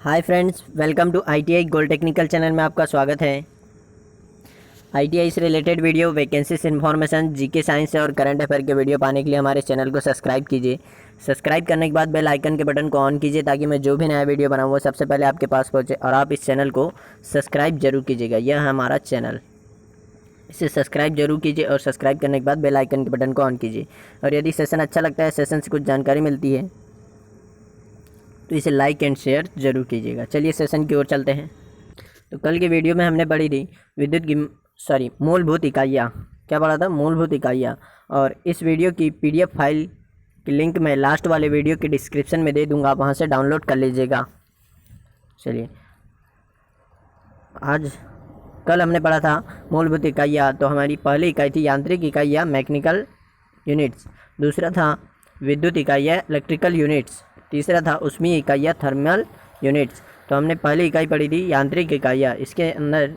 Hi friends, welcome to ITI gold technical channel में आपका स्वागत है। ITI से related video, vacancies information, GK science और करंट अफेयर के वीडियो पाने के लिए हमारे चैनल को सब्सक्राइब कीजिए। सब्सक्राइब करने के बाद बेल आइकन के बटन को ऑन कीजिए ताकि मैं जो भी नया वीडियो बनाऊँ वो सबसे पहले आपके पास पहुँचे। और आप इस चैनल को सब्सक्राइब जरूर कीजिएगा, यह है हमारा चैनल, इसे सब्सक्राइब जरूर कीजिए और सब्सक्राइब करने के बाद बेल आइकन के बटन को ऑन कीजिए। और यदि सेशन अच्छा लगता है, सेशन से कुछ जानकारी मिलती है तो इसे लाइक एंड शेयर जरूर कीजिएगा। चलिए सेशन की ओर चलते हैं। तो कल की वीडियो में हमने पढ़ी थी मूलभूत इकाइयाँ। क्या पढ़ा था? मूलभूत इकाइयाँ। और इस वीडियो की PDF फाइल की लिंक मैं लास्ट वाले वीडियो के डिस्क्रिप्शन में दे दूँगा, आप वहाँ से डाउनलोड कर लीजिएगा। चलिए, कल हमने पढ़ा था मूलभूत इकाइयाँ। तो हमारी पहली इकाई थी यांत्रिक इकाइयाँ, मैकेनिकल यूनिट्स। दूसरा था विद्युत इकाइयाँ, इलेक्ट्रिकल यूनिट्स। तीसरा था ऊष्मीय इकाइयाँ, थर्मल यूनिट्स। तो हमने पहली इकाई पढ़ी थी यांत्रिक इकाइयाँ। इसके अंदर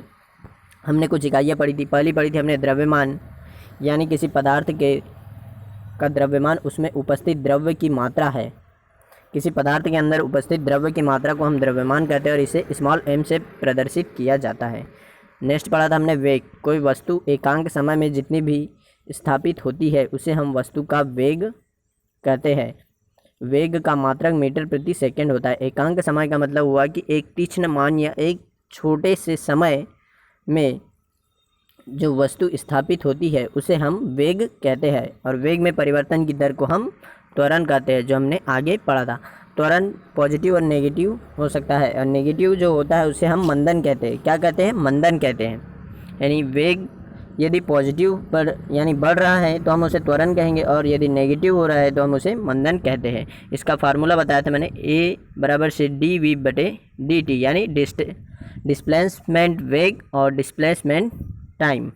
हमने कुछ इकाइयाँ पढ़ी थी। पहली पढ़ी थी हमने द्रव्यमान, यानी किसी पदार्थ का द्रव्यमान उसमें उपस्थित द्रव्य की मात्रा है। किसी पदार्थ के अंदर उपस्थित द्रव्य की मात्रा को हम द्रव्यमान कहते हैं और इसे स्मॉल m से प्रदर्शित किया जाता है। नेक्स्ट पढ़ा था हमने वेग। कोई वस्तु एकांक समय में जितनी भी स्थापित होती है उसे हम वस्तु का वेग कहते हैं। वेग का मात्रक मीटर प्रति सेकंड होता है। एकांक समय का मतलब हुआ कि एक तीक्ष्ण मान या एक छोटे से समय में जो वस्तु स्थापित होती है उसे हम वेग कहते हैं। और वेग में परिवर्तन की दर को हम त्वरण कहते हैं, जो हमने आगे पढ़ा था। त्वरण पॉजिटिव और नेगेटिव हो सकता है, और नेगेटिव जो होता है उसे हम मंदन कहते हैं। क्या कहते हैं? मंदन कहते हैं। यानी वेग यदि पॉजिटिव पर यानी बढ़ रहा है तो हम उसे त्वरण कहेंगे, और यदि नेगेटिव हो रहा है तो हम उसे मंदन कहते हैं। इसका फार्मूला बताया था मैंने, A बराबर से dV/dt, यानी डिस्प्लेसमेंट वेग और डिस्प्लेसमेंट टाइम।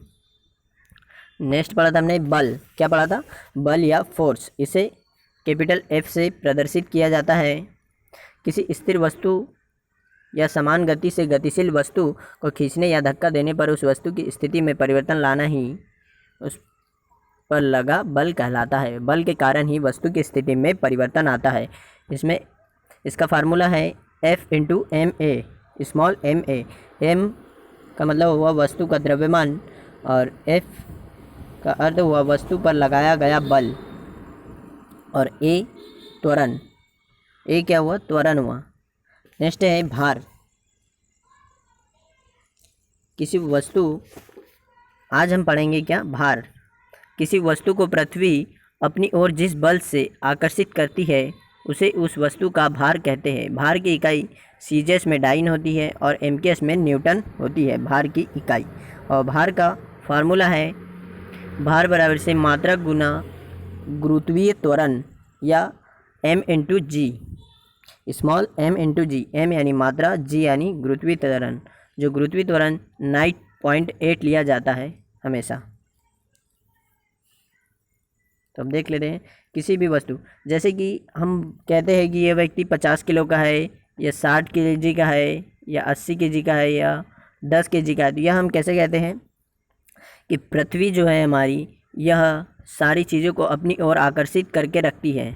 नेक्स्ट पढ़ा था हमने बल। क्या पढ़ा था? बल या फोर्स, इसे कैपिटल F से प्रदर्शित किया जाता है। किसी स्थिर वस्तु या समान गति से गतिशील वस्तु को खींचने या धक्का देने पर उस वस्तु की स्थिति में परिवर्तन लाना ही उस पर लगा बल कहलाता है। बल के कारण ही वस्तु की स्थिति में परिवर्तन आता है। इसका फार्मूला है F/ma, स्मॉल ma। m का मतलब हुआ वस्तु का द्रव्यमान और F का अर्थ हुआ वस्तु पर लगाया गया बल, और a त्वरण। a क्या हुआ? त्वरण हुआ। नेक्स्ट है भार। किसी वस्तु, आज हम पढ़ेंगे क्या? भार। किसी वस्तु को पृथ्वी अपनी ओर जिस बल से आकर्षित करती है उसे उस वस्तु का भार कहते हैं। भार की इकाई सीजीएस में डाइन होती है और एमकेएस में न्यूटन होती है, भार की इकाई। और भार का फार्मूला है भार बराबर से मात्रक गुना गुरुत्वीय त्वरण, या m/g, स्मॉल m/g। m यानी मात्रा, g यानी गुरुत्वीय त्वरण, जो गुरुत्वीय त्वरण 9.8 लिया जाता है हमेशा। तो अब देख लेते हैं किसी भी वस्तु, जैसे कि हम कहते हैं कि यह व्यक्ति 50 किलो का है, या 60 kg का है, या 80 kg का है, या 10 kg का है। तो यह हम कैसे कहते हैं कि पृथ्वी जो है हमारी, यह सारी चीज़ों को अपनी ओर आकर्षित करके रखती है।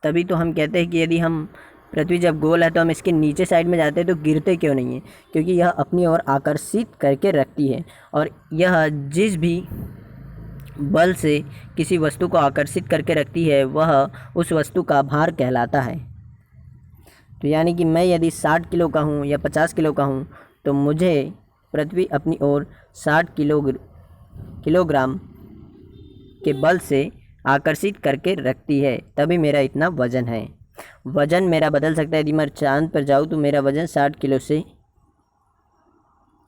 तभी तो हम कहते हैं कि यदि हम पृथ्वी जब गोल है तो हम इसके नीचे साइड में जाते हैं तो गिरते क्यों नहीं है? क्योंकि यह अपनी ओर आकर्षित करके रखती है, और यह जिस भी बल से किसी वस्तु को आकर्षित करके रखती है वह उस वस्तु का भार कहलाता है। तो यानी कि मैं यदि 60 किलो का हूँ या 50 किलो का हूँ तो मुझे पृथ्वी अपनी ओर 60 किलोग्राम के बल से आकर्षित करके रखती है, तभी मेरा इतना वज़न है। वज़न मेरा बदल सकता है। यदि मैं चांद पर जाऊँ तो मेरा वज़न 60 किलो से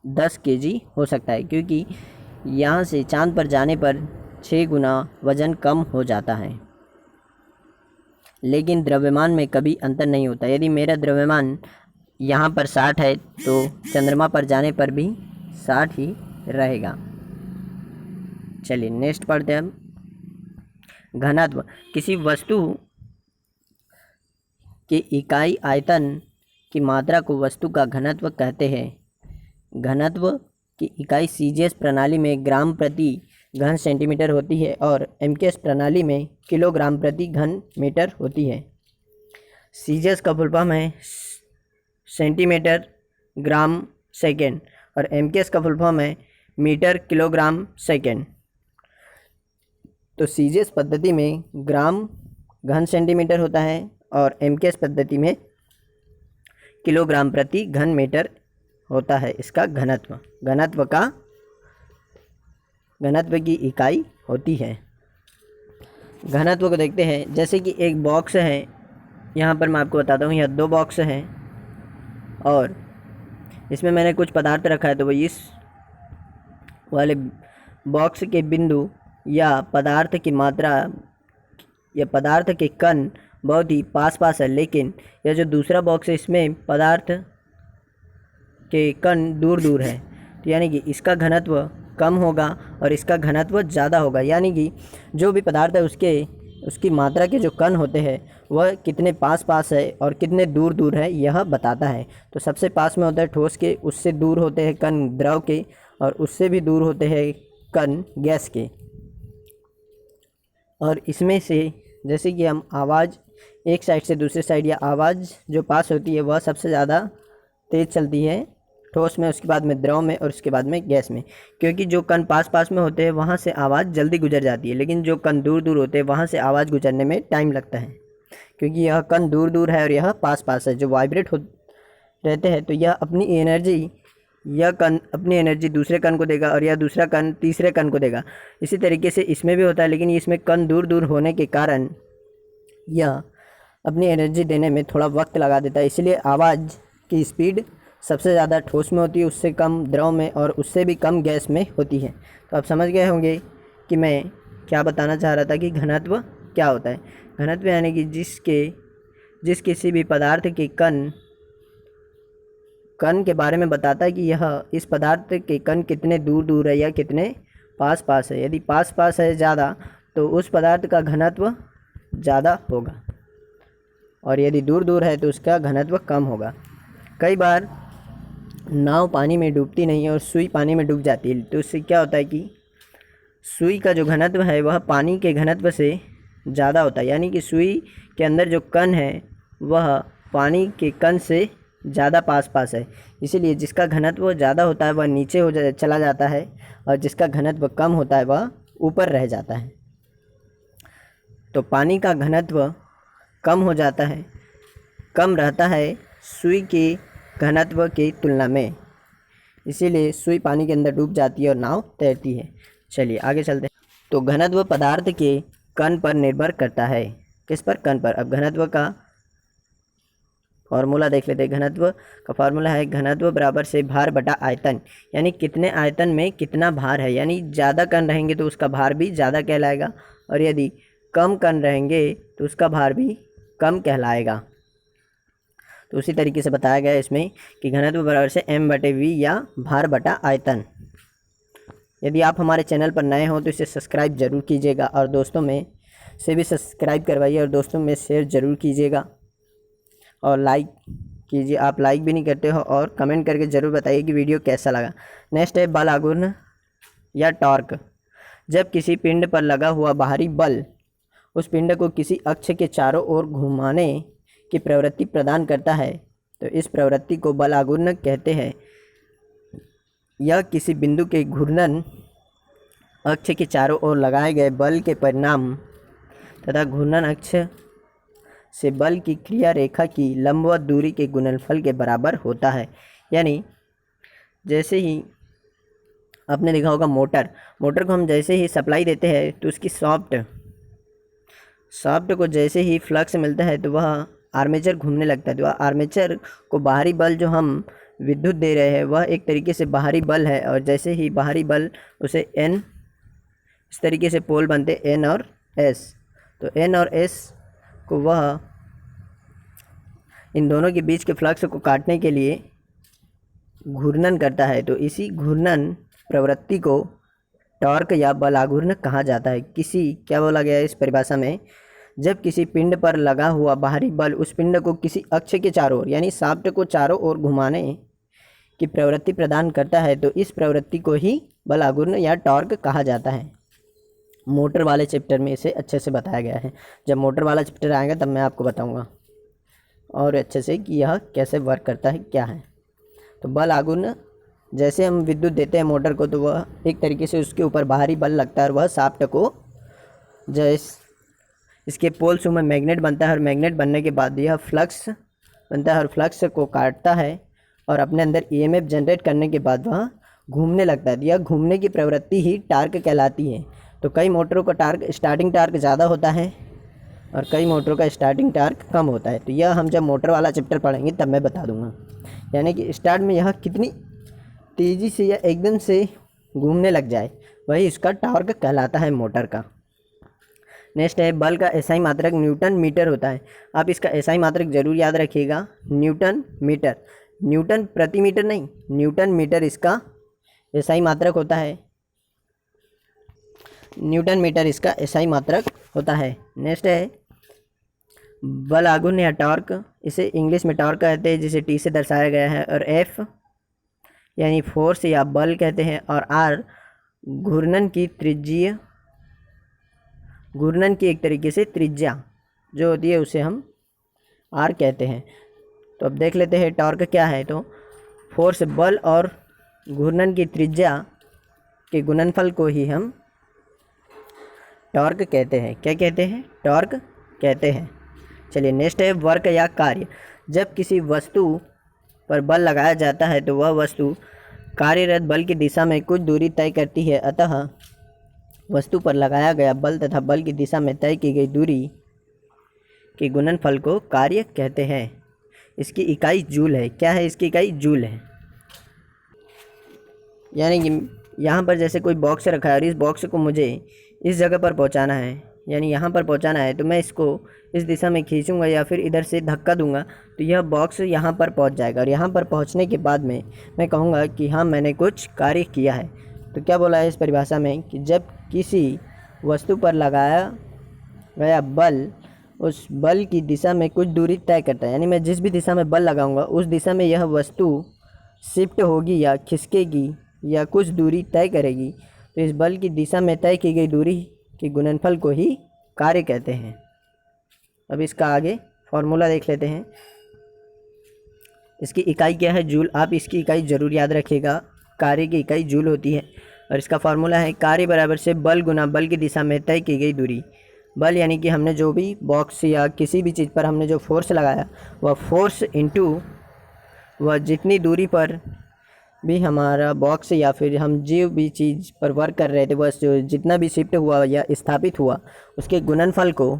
10 kg हो सकता है, क्योंकि यहाँ से चांद पर जाने पर 6 गुना वज़न कम हो जाता है। लेकिन द्रव्यमान में कभी अंतर नहीं होता। यदि मेरा द्रव्यमान यहाँ पर 60 है तो चंद्रमा पर जाने पर भी 60 ही रहेगा। चलिए नेक्स्ट पढ़ते हैं हम। घनत्व। किसी वस्तु की इकाई आयतन की मात्रा को वस्तु का घनत्व कहते हैं। घनत्व की इकाई सीजीएस प्रणाली में ग्राम प्रति घन सेंटीमीटर होती है और एमकेएस प्रणाली में किलोग्राम प्रति घन मीटर होती है। सीजीएस का फुल फॉर्म है सेंटीमीटर ग्राम सेकेंड, और MKS का फुल फॉर्म है मीटर किलोग्राम सेकेंड। तो CGS पद्धति में ग्राम घन सेंटीमीटर होता है और MKS पद्धति में किलोग्राम प्रति घन मीटर होता है इसका घनत्व। घनत्व की इकाई होती है। घनत्व को देखते हैं। जैसे कि एक बॉक्स है, यहाँ पर मैं आपको बताता हूँ, यह 2 बॉक्स हैं और इसमें मैंने कुछ पदार्थ रखा है, तो वो इस वाले बॉक्स के बिंदु या पदार्थ की मात्रा या पदार्थ के कण बहुत ही पास है, लेकिन यह जो दूसरा बॉक्स है इसमें पदार्थ के कण दूर है। तो यानी कि इसका घनत्व कम होगा और इसका घनत्व ज़्यादा होगा। यानी कि जो भी पदार्थ है उसकी मात्रा के जो कण होते हैं वह कितने पास है और कितने दूर है यह बताता है। तो सबसे पास में होता है ठोस के, उससे दूर होते हैं कण द्रव के, और उससे भी दूर होते हैं कण गैस के। और इसमें से जैसे कि हम आवाज़ एक साइड से दूसरे साइड या आवाज़ जो पास होती है वह सबसे ज़्यादा तेज़ चलती है ठोस में, उसके बाद में द्रव में और उसके बाद में गैस में, क्योंकि जो कण पास में होते हैं वहाँ से आवाज़ जल्दी गुजर जाती है, लेकिन जो कण दूर होते हैं वहाँ से आवाज़ गुजरने में टाइम लगता है, क्योंकि यह कण दूर है और यह पास है। जो वाइब्रेट हो रहते हैं तो यह अपनी एनर्जी दूसरे कण को देगा और यह दूसरा कण तीसरे कण को देगा। इसी तरीके से इसमें भी होता है, लेकिन इसमें कण दूर होने के कारण यह अपनी एनर्जी देने में थोड़ा वक्त लगा देता है। इसलिए आवाज़ की स्पीड सबसे ज़्यादा ठोस में होती है, उससे कम द्रव में और उससे भी कम गैस में होती है। तो आप समझ गए होंगे कि मैं क्या बताना चाह रहा था कि घनत्व क्या होता है। घनत्व यानी कि जिस किसी भी पदार्थ के कण के बारे में बताता है कि यह इस पदार्थ के कण कितने दूर है या कितने पास है। यदि पास है ज़्यादा तो उस पदार्थ का घनत्व ज़्यादा होगा, और यदि दूर है तो उसका घनत्व कम होगा। कई बार नाव पानी में डूबती नहीं है और सुई पानी में डूब जाती है, तो इससे क्या होता है कि सुई का जो घनत्व है वह पानी के घनत्व से ज़्यादा होता है। यानी कि सुई के अंदर जो कण है वह पानी के कण से ज़्यादा पास है। इसीलिए जिसका घनत्व ज़्यादा होता है वह नीचे चला जाता है और जिसका घनत्व कम होता है वह ऊपर रह जाता है। तो पानी का घनत्व कम हो जाता है, कम रहता है सुई के घनत्व की तुलना में, इसीलिए सुई पानी के अंदर डूब जाती है और नाव तैरती है। चलिए आगे चलते हैं। तो घनत्व पदार्थ के कण पर निर्भर करता है। किस पर? कण पर। अब घनत्व का फॉर्मूला देख लेते हैं। घनत्व का फॉर्मूला है घनत्व बराबर से भार बटा आयतन, यानी कितने आयतन में कितना भार है। यानी ज़्यादा कण रहेंगे तो उसका भार भी ज़्यादा कहलाएगा, और यदि कम कण रहेंगे तो उसका भार भी कम कहलाएगा। तो उसी तरीके से बताया गया है इसमें कि घनत्व बराबर से m/v या भार बटा आयतन। यदि आप हमारे चैनल पर नए हो तो इसे सब्सक्राइब जरूर कीजिएगा और दोस्तों में से भी सब्सक्राइब करवाइए और दोस्तों में शेयर ज़रूर कीजिएगा और लाइक कीजिए। आप लाइक भी नहीं करते हो, और कमेंट करके ज़रूर बताइए कि वीडियो कैसा लगा। नेक्स्ट है बल आघूर्ण या टॉर्क। जब किसी पिंड पर लगा हुआ बाहरी बल उस पिंड को किसी अक्ष के चारों ओर घुमाने की प्रवृत्ति प्रदान करता है तो इस प्रवृत्ति को बल आघूर्ण कहते हैं। यह किसी बिंदु के घूर्णन अक्ष के चारों ओर लगाए गए बल के परिणाम तथा घूर्णन अक्ष से बल की क्रिया रेखा की लंबवत दूरी के गुणनफल के बराबर होता है। यानी जैसे ही आपने देखा होगा मोटर को हम जैसे ही सप्लाई देते हैं तो उसकी सॉफ्ट को जैसे ही फ्लक्स मिलता है तो वह आर्मेचर घूमने लगता है। तो आर्मेचर को बाहरी बल जो हम विद्युत दे रहे हैं वह एक तरीके से बाहरी बल है, और जैसे ही बाहरी बल उसे N, इस तरीके से पोल बनते N और S, तो N और S को वह इन दोनों के बीच के फ्लक्स को काटने के लिए घूर्णन करता है। तो इसी घूर्णन प्रवृत्ति को टॉर्क या बल आघूर्ण कहा जाता है। क्या बोला गया है इस परिभाषा में? जब किसी पिंड पर लगा हुआ बाहरी बल उस पिंड को किसी अक्ष के चारों ओर यानी शाफ्ट को चारों ओर घुमाने की प्रवृत्ति प्रदान करता है तो इस प्रवृत्ति को ही बल आघूर्ण या टॉर्क कहा जाता है। मोटर वाले चैप्टर में इसे अच्छे से बताया गया है। जब मोटर वाला चैप्टर आएगा तब मैं आपको बताऊंगा। और अच्छे से कि यह कैसे वर्क करता है, क्या है। तो बल आघूर्ण, जैसे हम विद्युत देते हैं मोटर को तो वह एक तरीके से उसके ऊपर बाहरी बल लगता है और वह शाफ्ट को जैसे इसके पोल्स में मैग्नेट बनता है और मैग्नेट बनने के बाद यह फ्लक्स बनता है और फ्लक्स को काटता है और अपने अंदर ईएमएफ जनरेट करने के बाद वह घूमने लगता है। यह घूमने की प्रवृत्ति ही टार्क कहलाती है। तो कई मोटरों का स्टार्टिंग टार्क ज़्यादा होता है और कई मोटरों का स्टार्टिंग टार्क कम होता है। तो यह हम जब मोटर वाला चैप्टर पढ़ेंगे तब मैं बता दूंगा, यानी कि स्टार्ट में यह कितनी तेज़ी से या एकदम से घूमने लग जाए वही इसका टॉर्क कहलाता है मोटर का। नेक्स्ट है बल का एसआई मात्रक न्यूटन मीटर होता है। आप इसका एसआई मात्रक जरूर याद रखिएगा, न्यूटन मीटर, न्यूटन प्रति मीटर नहीं, न्यूटन मीटर इसका एसआई मात्रक होता है। न्यूटन मीटर इसका एसआई मात्रक होता है। नेक्स्ट है बल आघूर्ण या टॉर्क, इसे इंग्लिश में टॉर्क कहते हैं जिसे टी से दर्शाया गया है, और एफ यानी फोर्स या बल कहते हैं, और आर घूर्णन की त्रिज्या, घूर्णन की एक तरीके से त्रिज्या जो होती है उसे हम आर कहते हैं। तो अब देख लेते हैं टॉर्क क्या है। तो फोर्स बल और घूर्णन की त्रिज्या के गुणनफल को ही हम टॉर्क कहते हैं। क्या कहते हैं? टॉर्क कहते हैं। चलिए नेक्स्ट है वर्क या कार्य। जब किसी वस्तु पर बल लगाया जाता है तो वह वस्तु कार्यरत बल की दिशा में कुछ दूरी तय करती है, अतः वस्तु पर लगाया गया बल तथा बल की दिशा में तय की गई दूरी के गुणनफल को कार्य कहते हैं। इसकी इकाई जूल है। क्या है इसकी इकाई? जूल है। यानी कि यहाँ पर जैसे कोई बॉक्स रखा है और इस बॉक्स को मुझे इस जगह पर पहुँचाना है, यानी यहाँ पर पहुँचाना है, तो मैं इसको इस दिशा में खींचूंगा या फिर इधर से धक्का दूंगा तो यह बॉक्स यहाँ पर पहुँच जाएगा, और यहाँ पर पहुँचने के बाद में मैं कहूँगा कि हाँ मैंने कुछ कार्य किया है। तो क्या बोला है इस परिभाषा में कि जब किसी वस्तु पर लगाया गया बल उस बल की दिशा में कुछ दूरी तय करता है, यानी मैं जिस भी दिशा में बल लगाऊंगा उस दिशा में यह वस्तु शिफ्ट होगी या खिसकेगी या कुछ दूरी तय करेगी, तो इस बल की दिशा में तय की गई दूरी के गुणनफल को ही कार्य कहते हैं। अब इसका आगे फॉर्मूला देख लेते हैं। इसकी इकाई क्या है? जूल। आप इसकी इकाई जरूर याद रखिएगा, कार्य की इकाई जूल होती है, और इसका फार्मूला है कार्य बराबर से बल गुना बल की दिशा में तय की गई दूरी। बल यानी कि हमने जो भी बॉक्स या किसी भी चीज़ पर हमने जो फोर्स लगाया वह फोर्स इंटू वह जितनी दूरी पर भी हमारा बॉक्स या फिर हम जो भी चीज़ पर वर्क कर रहे थे वह जो जितना भी शिफ्ट हुआ या स्थापित हुआ उसके गुणनफल को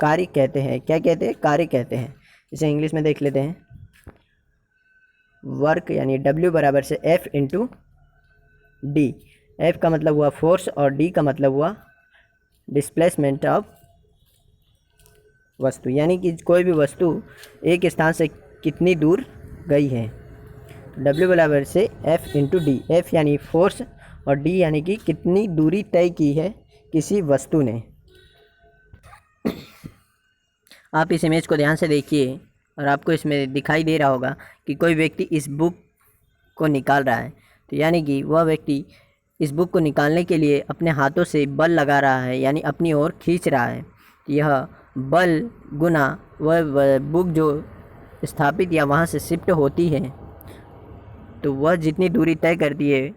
कार्य कहते हैं। क्या कहते हैं? कार्य कहते हैं। इसे इंग्लिश में देख लेते हैं। वर्क यानी W बराबर से F इंटू डी। F का मतलब हुआ फोर्स और D का मतलब हुआ डिस्प्लेसमेंट ऑफ वस्तु, यानी कि कोई भी वस्तु एक स्थान से कितनी दूर गई है। W बराबर से F इंटू डी। F यानी फोर्स और D यानी कि कितनी दूरी तय की है किसी वस्तु ने। आप इस इमेज को ध्यान से देखिए और आपको इसमें दिखाई दे रहा होगा कि कोई व्यक्ति इस बुक को निकाल रहा है। तो यानी कि वह व्यक्ति इस बुक को निकालने के लिए अपने हाथों से बल लगा रहा है, यानी अपनी ओर खींच रहा है। यह बल गुना वह बुक जो स्थापित या वहाँ से शिफ्ट होती है तो वह जितनी दूरी तय करती है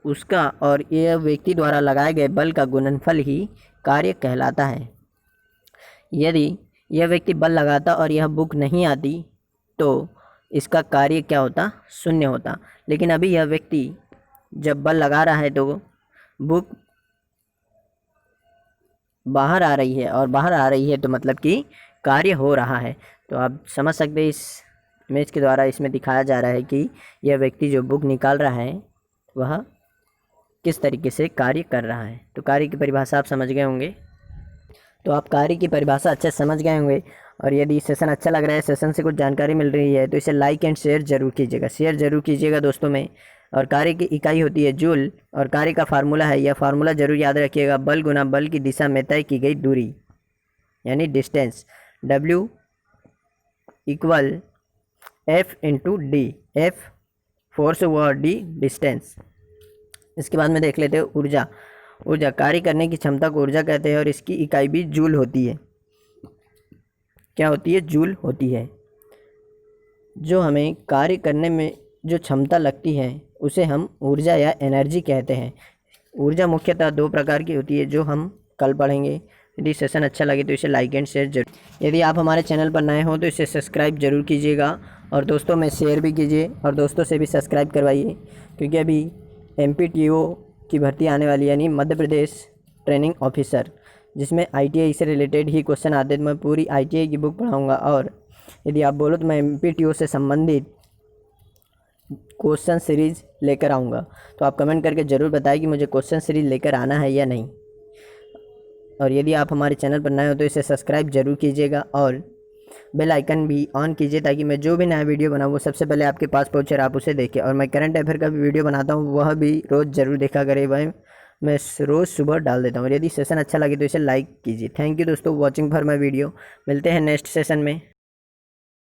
उसका और यह व्यक्ति द्वारा लगाए गए बल का गुणनफल ही कार्य कहलाता है। यदि यह व्यक्ति बल लगाता और यह बुक नहीं आती तो इसका कार्य क्या होता? शून्य होता। लेकिन अभी यह व्यक्ति जब बल लगा रहा है तो बुक बाहर आ रही है, और बाहर आ रही है तो मतलब कि कार्य हो रहा है। तो आप समझ सकते हैं इस इमेज के द्वारा इसमें दिखाया जा रहा है कि यह व्यक्ति जो बुक निकाल रहा है वह किस तरीके से कार्य कर रहा है। तो कार्य की परिभाषा आप समझ गए होंगे। तो आप कार्य की परिभाषा अच्छे समझ गए होंगे, और यदि सेशन अच्छा लग रहा है, सेशन से कुछ जानकारी मिल रही है तो इसे लाइक एंड शेयर जरूर कीजिएगा। शेयर जरूर कीजिएगा दोस्तों में। और कार्य की इकाई होती है जूल, और कार्य का फार्मूला है, यह फार्मूला जरूर याद रखिएगा, बल गुना बल की दिशा में तय की गई दूरी यानी distance. W equal F into D. F force हुआ, D डिस्टेंस। इसके बाद में देख लेते हैं ऊर्जा। ऊर्जा कार्य करने की क्षमता को ऊर्जा कहते हैं, और इसकी इकाई भी जूल होती है। क्या होती है? जूल होती है। जो हमें कार्य करने में जो क्षमता लगती है उसे हम ऊर्जा या एनर्जी कहते हैं। ऊर्जा मुख्यतः 2 प्रकार की होती है जो हम कल पढ़ेंगे। यदि सेशन अच्छा लगे तो इसे लाइक एंड शेयर जरूर। यदि आप हमारे चैनल पर नए हो तो इसे सब्सक्राइब जरूर कीजिएगा और दोस्तों में शेयर भी कीजिए और दोस्तों से भी सब्सक्राइब करवाइए, क्योंकि अभी MPTO की भर्ती आने वाली है, यानी मध्य प्रदेश ट्रेनिंग ऑफिसर, जिसमें ITI से रिलेटेड ही क्वेश्चन आते हैं। तो मैं पूरी ITI की बुक पढ़ाऊँगा और यदि आप बोलो तो मैं MPTO से संबंधित क्वेश्चन सीरीज़ लेकर आऊँगा। तो आप कमेंट करके ज़रूर बताएं कि मुझे क्वेश्चन सीरीज़ लेकर आना है या नहीं। और यदि आप हमारे चैनल पर नए हो तो इसे सब्सक्राइब जरूर कीजिएगा और बेल आइकन भी ऑन कीजिए, ताकि मैं जो भी नया वीडियो बनाऊँ वो सबसे पहले आपके पास पहुँचे और आप उसे देखें। और मैं करंट अफेयर का भी वीडियो बनाता हूँ, वह भी रोज़ ज़रूर देखा करें, वह मैं रोज़ सुबह डाल देता हूँ। और यदि सेशन अच्छा लगे तो इसे लाइक कीजिए। थैंक यू दोस्तों वॉचिंग फॉर माई वीडियो। मिलते हैं नेक्स्ट सेशन में।